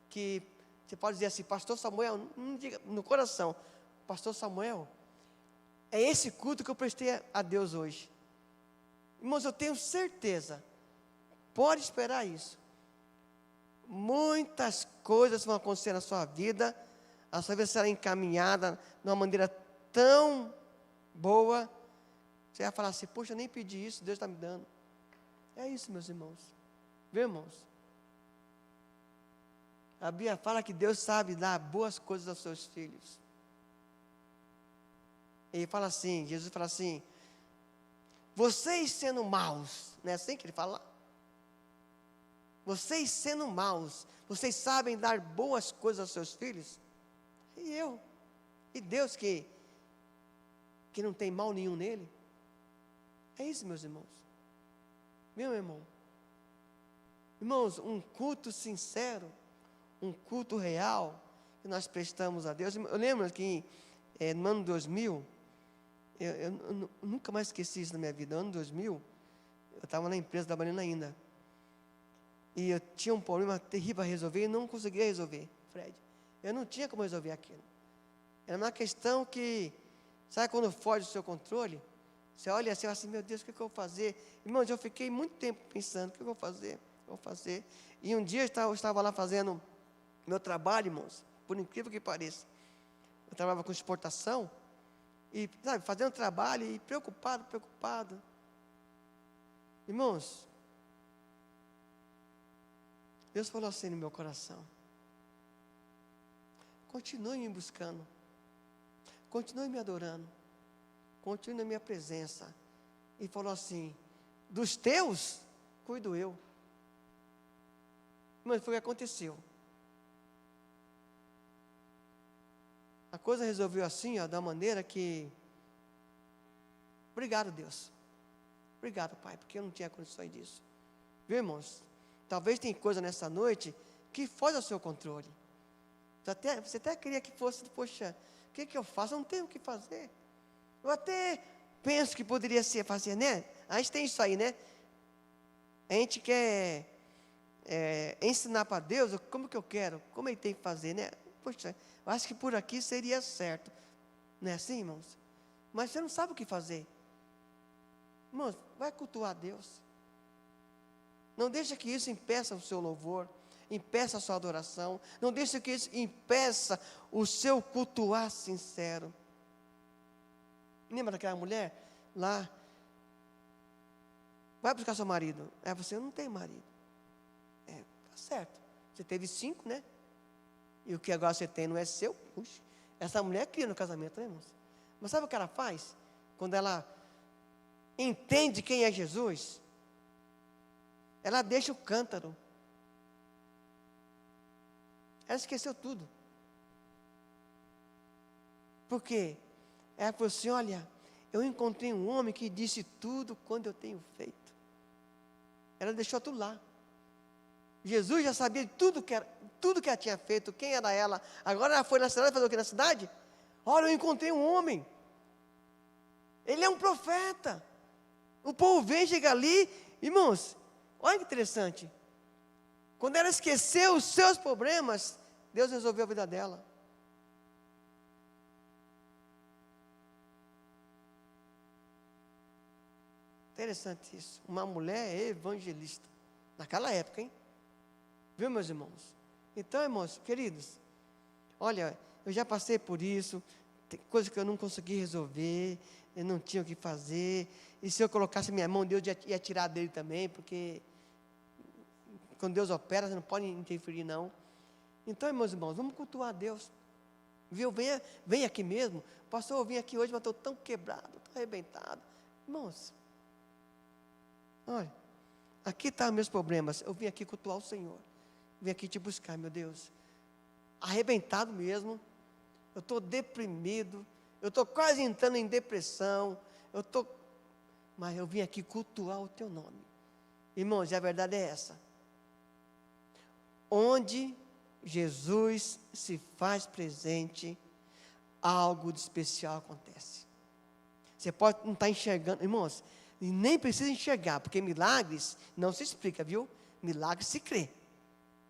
que você pode dizer assim, pastor Samuel, não diga no coração, pastor Samuel, é esse culto que eu prestei a Deus hoje. Irmãos, eu tenho certeza, pode esperar isso. Muitas coisas vão acontecer na sua vida, a sua vida será encaminhada de uma maneira tão boa, você vai falar assim, poxa, eu nem pedi isso, Deus está me dando. É isso, meus irmãos. Viu, irmãos? A Bíblia fala que Deus sabe dar boas coisas aos seus filhos. Ele fala assim, Jesus fala assim, vocês sendo maus, não é assim que ele fala? Vocês sendo maus, vocês sabem dar boas coisas aos seus filhos? E Deus que não tem mal nenhum nele? É isso, meus irmãos. Meu irmão. Irmãos, um culto sincero, um culto real, que nós prestamos a Deus. Eu lembro que no ano 2000, eu nunca mais esqueci isso na minha vida. No ano 2000, eu estava na empresa trabalhando ainda. E eu tinha um problema terrível a resolver e não conseguia resolver, Fred. Eu não tinha como resolver aquilo. Era uma questão que, sabe quando foge do seu controle? Você olha assim e fala assim, meu Deus, o que eu vou fazer? Irmãos, eu fiquei muito tempo pensando, o que eu vou fazer? O que eu vou fazer? E um dia eu estava lá fazendo meu trabalho, irmãos, por incrível que pareça. Eu trabalhava com exportação, e, sabe, fazendo trabalho e preocupado. Irmãos, Deus falou assim no meu coração, continue me buscando, continue me adorando, continue na minha presença. E falou assim, dos teus, cuido eu. Mas foi o que aconteceu. A coisa resolveu assim, ó, da maneira que... Obrigado, Deus. Obrigado, Pai, porque eu não tinha condições disso. Viu, irmãos? Talvez tenha coisa nessa noite que foge ao seu controle. Você até queria que fosse, poxa, o que eu faço? Eu não tenho o que fazer. Eu até penso que poderia ser fazer, né? A gente tem isso aí, né? A gente quer ensinar para Deus como que eu quero, como Ele tem que fazer, né? Poxa, eu acho que por aqui seria certo. Não é assim, irmãos? Mas você não sabe o que fazer. Irmãos, vai cultuar a Deus. Não deixa que isso impeça o seu louvor, impeça a sua adoração. Não deixa que isso impeça o seu cultuar sincero. Lembra daquela mulher lá? Vai buscar seu marido. Você não tem marido. Tá certo. Você teve 5, né? E o que agora você tem não é seu. Puxa, essa mulher cria no casamento, né, irmãos? Mas sabe o que ela faz? Quando ela entende quem é Jesus, ela deixa o cântaro. Ela esqueceu tudo. Por quê? Ela falou assim, olha, eu encontrei um homem que disse tudo quando eu tenho feito. Ela deixou tudo lá. Jesus já sabia de tudo que ela tinha feito, quem era ela. Agora ela foi na cidade, fazer o que na cidade? Olha, eu encontrei um homem. Ele é um profeta. O povo vem, chega ali, irmãos, olha que interessante. Quando ela esqueceu os seus problemas, Deus resolveu a vida dela. Interessante isso. Uma mulher evangelista. Naquela época, hein? Viu, meus irmãos? Então, irmãos, queridos, olha, eu já passei por isso, tem coisa que eu não consegui resolver, eu não tinha o que fazer, e se eu colocasse minha mão, Deus ia tirar dele também, porque quando Deus opera, você não pode interferir, não. Então, meus irmãos, vamos cultuar a Deus. Viu? Venha aqui mesmo. Pastor, eu vim aqui hoje, mas estou tão quebrado, tão arrebentado. Irmãos, olha, aqui estão meus problemas. Eu vim aqui cultuar o Senhor. Vim aqui te buscar, meu Deus. Arrebentado mesmo. Eu estou deprimido. Eu estou quase entrando em depressão. Mas eu vim aqui cultuar o teu nome. Irmãos, e a verdade é essa. Onde Jesus se faz presente, algo de especial acontece. Você pode não estar enxergando, irmãos, e nem precisa enxergar, porque milagres não se explica, viu? Milagres se crê.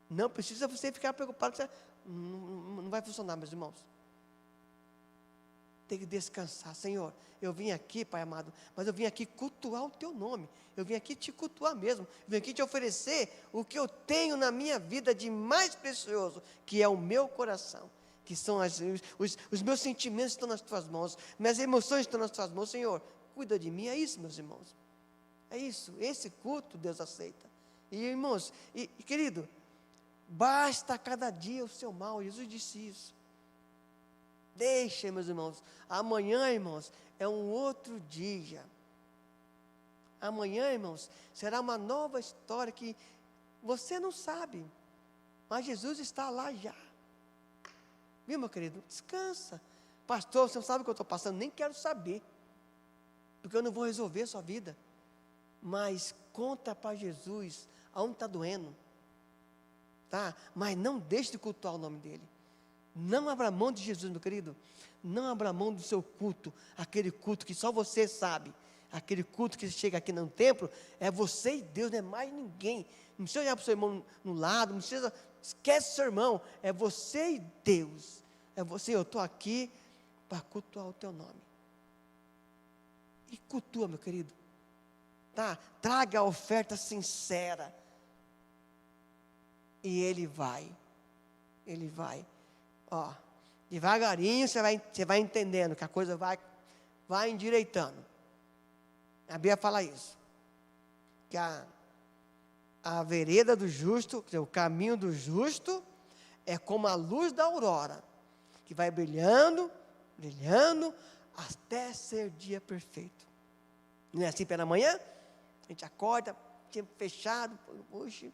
Não precisa você ficar preocupado, que não vai funcionar, meus irmãos. Tem que descansar. Senhor, eu vim aqui, Pai amado, mas eu vim aqui cultuar o teu nome. Eu vim aqui te cultuar mesmo. Eu vim aqui te oferecer o que eu tenho na minha vida de mais precioso, que é o meu coração, que são os meus sentimentos estão nas tuas mãos, minhas emoções estão nas tuas mãos. Senhor, cuida de mim. É isso, meus irmãos. É isso. Esse culto Deus aceita. E, irmãos, querido, basta cada dia o seu mal. Jesus disse isso. Deixa, meus irmãos. Amanhã, irmãos, é um outro dia. Amanhã, irmãos, será uma nova história que você não sabe, mas Jesus está lá já. Viu, meu querido? Descansa. Pastor, você não sabe o que eu estou passando? Nem quero saber, porque eu não vou resolver a sua vida. Mas conta para Jesus aonde está doendo, tá? Mas não deixe de cultuar o nome dele. Não abra mão de Jesus, meu querido. Não abra mão do seu culto, aquele culto que só você sabe. Aquele culto que chega aqui no templo, é você e Deus, não é mais ninguém. Não precisa olhar para o seu irmão no lado, não precisa, esquece o seu irmão. É você e Deus. É você, eu estou aqui para cultuar o teu nome. E cultua, meu querido. Tá? Traga a oferta sincera. E Ele vai. Ele vai. Ó, devagarinho você vai entendendo que a coisa vai endireitando. A Bíblia fala isso. Que a vereda do justo, o caminho do justo, é como a luz da aurora, que vai brilhando, brilhando, até ser dia perfeito. Não é assim pela manhã? A gente acorda, tempo fechado, hoje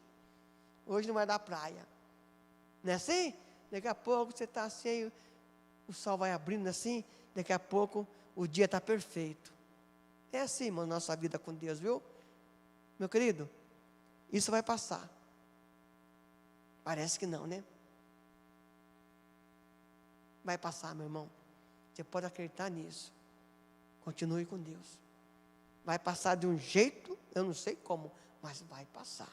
não vai dar praia. Não é assim? Daqui a pouco você está assim, o sol vai abrindo assim, daqui a pouco o dia está perfeito. É assim, irmão, nossa vida com Deus, viu? Meu querido, isso vai passar. Parece que não, né? Vai passar, meu irmão. Você pode acreditar nisso. Continue com Deus. Vai passar de um jeito, eu não sei como, mas vai passar.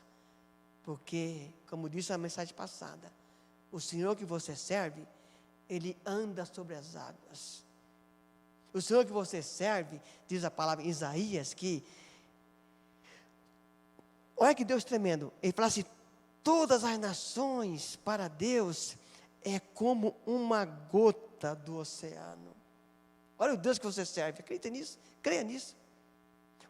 Porque, como disse a mensagem passada, o Senhor que você serve, Ele anda sobre as águas. O Senhor que você serve, diz a palavra em Isaías, que, olha que Deus tremendo, Ele fala assim, todas as nações para Deus é como uma gota do oceano. Olha o Deus que você serve, acredita nisso? Creia nisso.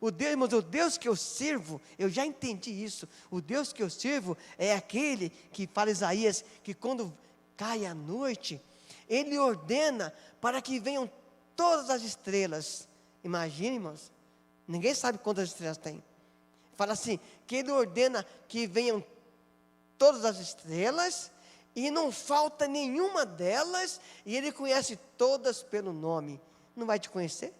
O Deus que eu sirvo, eu já entendi isso. O Deus que eu sirvo é aquele que fala Isaías, que quando cai a noite, Ele ordena para que venham todas as estrelas. Imagine, irmãos, ninguém sabe quantas estrelas tem. Fala assim, que Ele ordena que venham todas as estrelas, e não falta nenhuma delas, e Ele conhece todas pelo nome. Não vai te conhecer?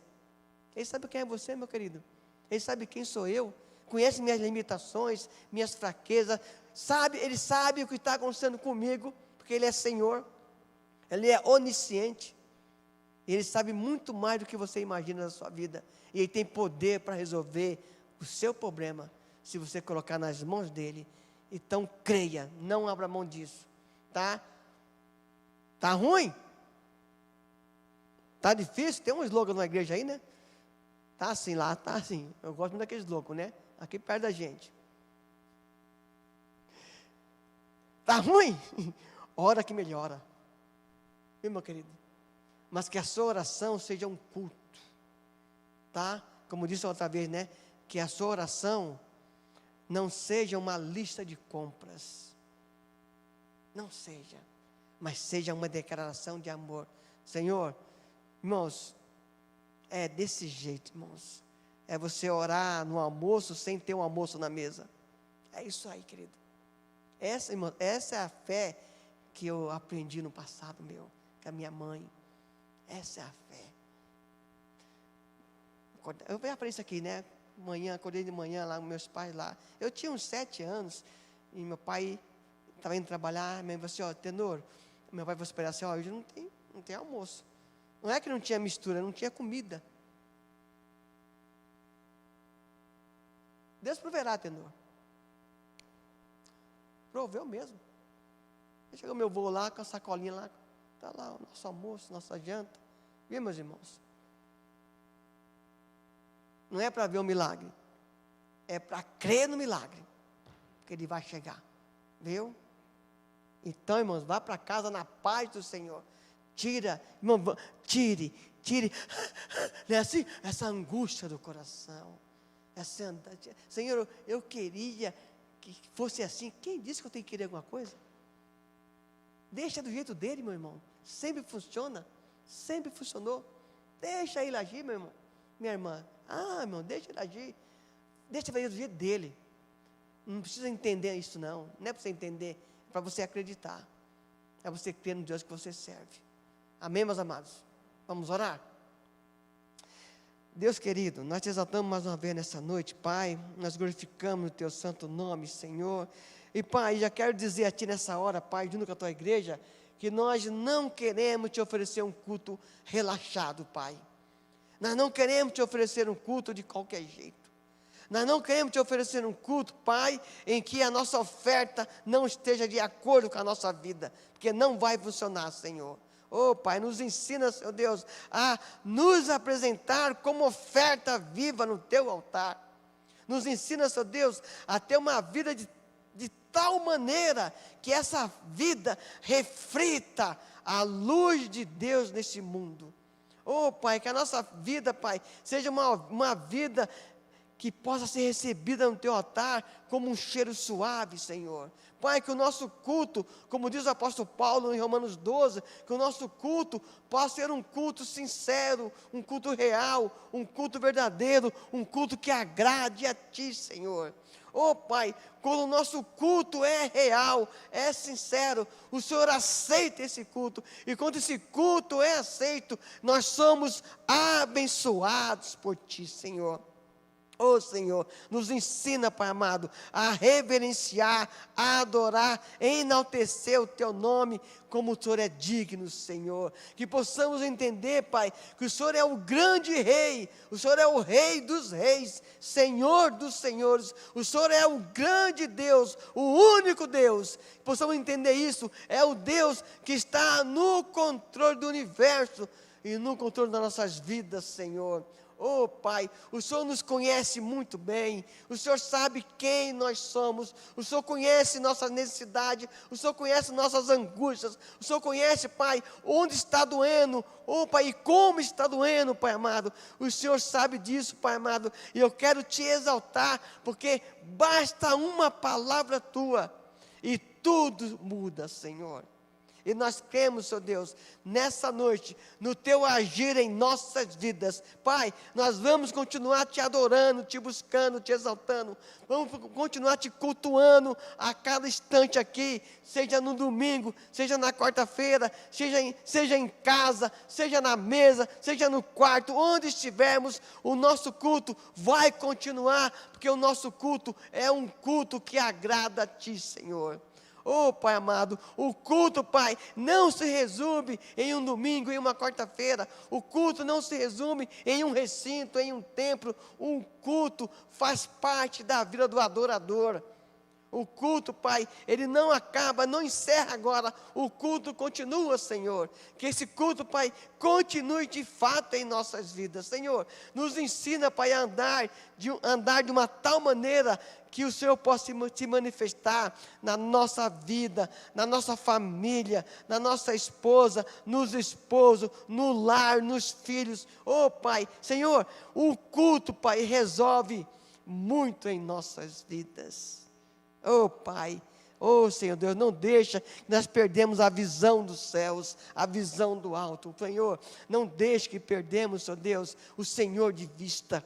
Ele sabe quem é você, meu querido. Ele sabe quem sou eu, conhece minhas limitações, minhas fraquezas, Ele sabe o que está acontecendo comigo, porque Ele é Senhor, Ele é onisciente, Ele sabe muito mais do que você imagina na sua vida, e Ele tem poder para resolver o seu problema, se você colocar nas mãos dEle. Então creia, não abra mão disso, tá? Tá ruim? Tá difícil? Tem um slogan na igreja aí, né? Tá assim lá, tá assim. Eu gosto muito daqueles loucos, né? Aqui perto da gente. Tá ruim? Ora que melhora. Viu, meu querido? Mas que a sua oração seja um culto. Tá? Como disse outra vez, né? Que a sua oração não seja uma lista de compras. Não seja. Mas seja uma declaração de amor. Senhor, irmãos, é desse jeito, irmãos. É você orar no almoço sem ter um almoço na mesa. É isso aí, querido. Irmão, essa é a fé que eu aprendi no passado meu, com a minha mãe. Essa é a fé. Eu vejo para isso aqui, né? Acordei de manhã lá com meus pais lá. Eu tinha uns 7 anos, e meu pai estava indo trabalhar, minha mãe falou assim, Tenor, meu pai vai esperar assim, hoje não tem almoço. Não é que não tinha mistura, não tinha comida. Deus proverá, Tenor. Proveu mesmo. Chegou meu avô lá, com a sacolinha lá, está lá o nosso almoço, nossa janta. Viu, meus irmãos? Não é para ver o milagre, é para crer no milagre, porque ele vai chegar. Viu? Então, irmãos, vá para casa na paz do Senhor. Irmão, tire, não é assim? Essa angústia do coração, Senhor, eu queria que fosse assim. Quem disse que eu tenho que querer alguma coisa? Deixa do jeito dele, meu irmão, sempre funciona, sempre funcionou. Deixa ele agir, meu irmão, minha irmã, irmão, deixa ele agir, deixa ele do jeito dele. Não precisa entender isso não é para você entender, é para você acreditar, é você crer no Deus que você serve. Amém, meus amados? Vamos orar? Deus querido, nós te exaltamos mais uma vez nessa noite, Pai, nós glorificamos o teu santo nome, Senhor, e Pai, já quero dizer a ti nessa hora, Pai, junto com a tua igreja, que nós não queremos te oferecer um culto relaxado, Pai, nós não queremos te oferecer um culto de qualquer jeito, nós não queremos te oferecer um culto, Pai, em que a nossa oferta não esteja de acordo com a nossa vida, porque não vai funcionar, Senhor. Pai, nos ensina, Senhor Deus, a nos apresentar como oferta viva no teu altar. Nos ensina, Senhor Deus, a ter uma vida de tal maneira que essa vida reflita a luz de Deus nesse mundo. Pai, que a nossa vida, Pai, seja uma vida que possa ser recebida no teu altar como um cheiro suave, Senhor. Pai, que o nosso culto, como diz o apóstolo Paulo em Romanos 12, que o nosso culto possa ser um culto sincero, um culto real, um culto verdadeiro, um culto que agrade a Ti, Senhor. Oh Pai, quando o nosso culto é real, é sincero, o Senhor aceita esse culto. E quando esse culto é aceito, nós somos abençoados por Ti, Senhor. Oh Senhor, nos ensina, Pai amado, a reverenciar, a adorar, enaltecer o Teu nome, como o Senhor é digno, Senhor. Que possamos entender, Pai, que o Senhor é o grande Rei, o Senhor é o Rei dos reis, Senhor dos senhores, o Senhor é o grande Deus, o único Deus. Que possamos entender isso, é o Deus que está no controle do universo e no controle das nossas vidas, Senhor. Oh Pai, o Senhor nos conhece muito bem, o Senhor sabe quem nós somos, o Senhor conhece nossas necessidades, o Senhor conhece nossas angústias, o Senhor conhece, Pai, onde está doendo, oh Pai, e como está doendo, Pai amado, o Senhor sabe disso, Pai amado, e eu quero Te exaltar, porque basta uma palavra Tua, e tudo muda, Senhor. E nós cremos, Senhor Deus, nessa noite, no Teu agir em nossas vidas. Pai, nós vamos continuar Te adorando, Te buscando, Te exaltando. Vamos continuar Te cultuando a cada instante aqui, seja no domingo, seja na quarta-feira, seja em casa, seja na mesa, seja no quarto, onde estivermos, o nosso culto vai continuar, porque o nosso culto é um culto que agrada a Ti, Senhor. Oh Pai amado, o culto, Pai, não se resume em um domingo, em uma quarta-feira. O culto não se resume em um recinto, em um templo. Um culto faz parte da vida do adorador. O culto, Pai, ele não acaba, não encerra agora. O culto continua, Senhor. Que esse culto, Pai, continue de fato em nossas vidas. Senhor, nos ensina, Pai, a andar de uma tal maneira que o Senhor possa se manifestar na nossa vida, na nossa família, na nossa esposa, nos esposos, no lar, nos filhos. Oh Pai, Senhor, o culto, Pai, resolve muito em nossas vidas. Oh Pai, oh Senhor Deus, não deixa que nós perdemos a visão dos céus, a visão do alto. Senhor, não deixe que perdemos, Senhor Deus, o Senhor de vista.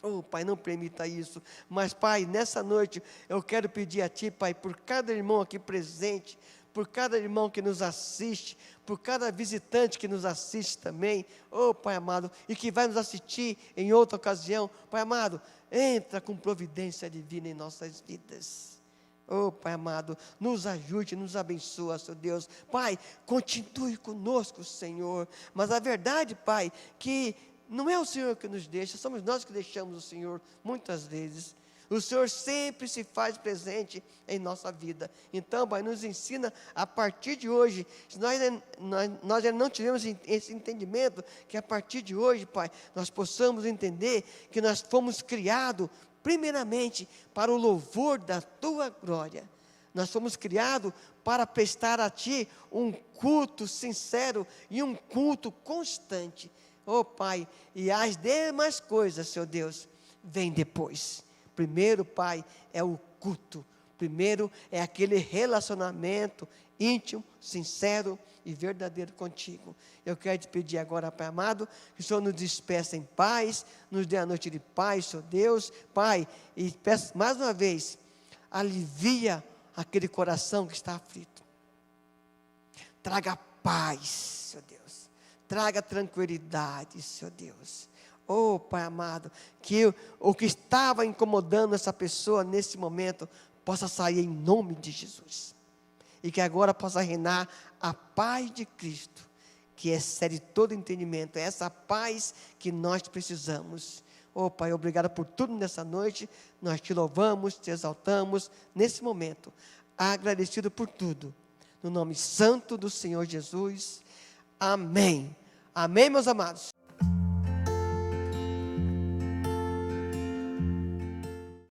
Oh Pai, não permita isso. Mas Pai, nessa noite eu quero pedir a Ti, Pai, por cada irmão aqui presente, por cada irmão que nos assiste, por cada visitante que nos assiste também, oh Pai amado, e que vai nos assistir em outra ocasião, Pai amado, entra com providência divina em nossas vidas. Oh Pai amado, nos ajude, nos abençoa, Senhor Deus. Pai, continue conosco, Senhor. Mas a verdade, Pai, que não é o Senhor que nos deixa, somos nós que deixamos o Senhor muitas vezes. O Senhor sempre se faz presente em nossa vida. Então, Pai, nos ensina a partir de hoje, se nós ainda não tivemos esse entendimento, que a partir de hoje, Pai, nós possamos entender que nós fomos criados, primeiramente, para o louvor da Tua glória. Nós fomos criados para prestar a Ti um culto sincero e um culto constante. Oh Pai, e as demais coisas, Senhor Deus, vem depois. Primeiro, Pai, é o culto. Primeiro é aquele relacionamento íntimo, sincero e verdadeiro contigo. Eu quero te pedir agora, Pai amado, que o Senhor nos despeça em paz, nos dê a noite de paz, Senhor Deus. Pai, e peço mais uma vez, alivia aquele coração que está aflito. Traga paz, Senhor Deus. Traga tranquilidade, Senhor Deus. Oh Pai amado, que o que estava incomodando essa pessoa nesse momento possa sair em nome de Jesus. E que agora possa reinar a paz de Cristo, que excede todo entendimento. É essa paz que nós precisamos. Oh Pai, obrigado por tudo nessa noite. Nós Te louvamos, Te exaltamos nesse momento. Agradecido por tudo. No nome santo do Senhor Jesus. Amém. Amém, meus amados.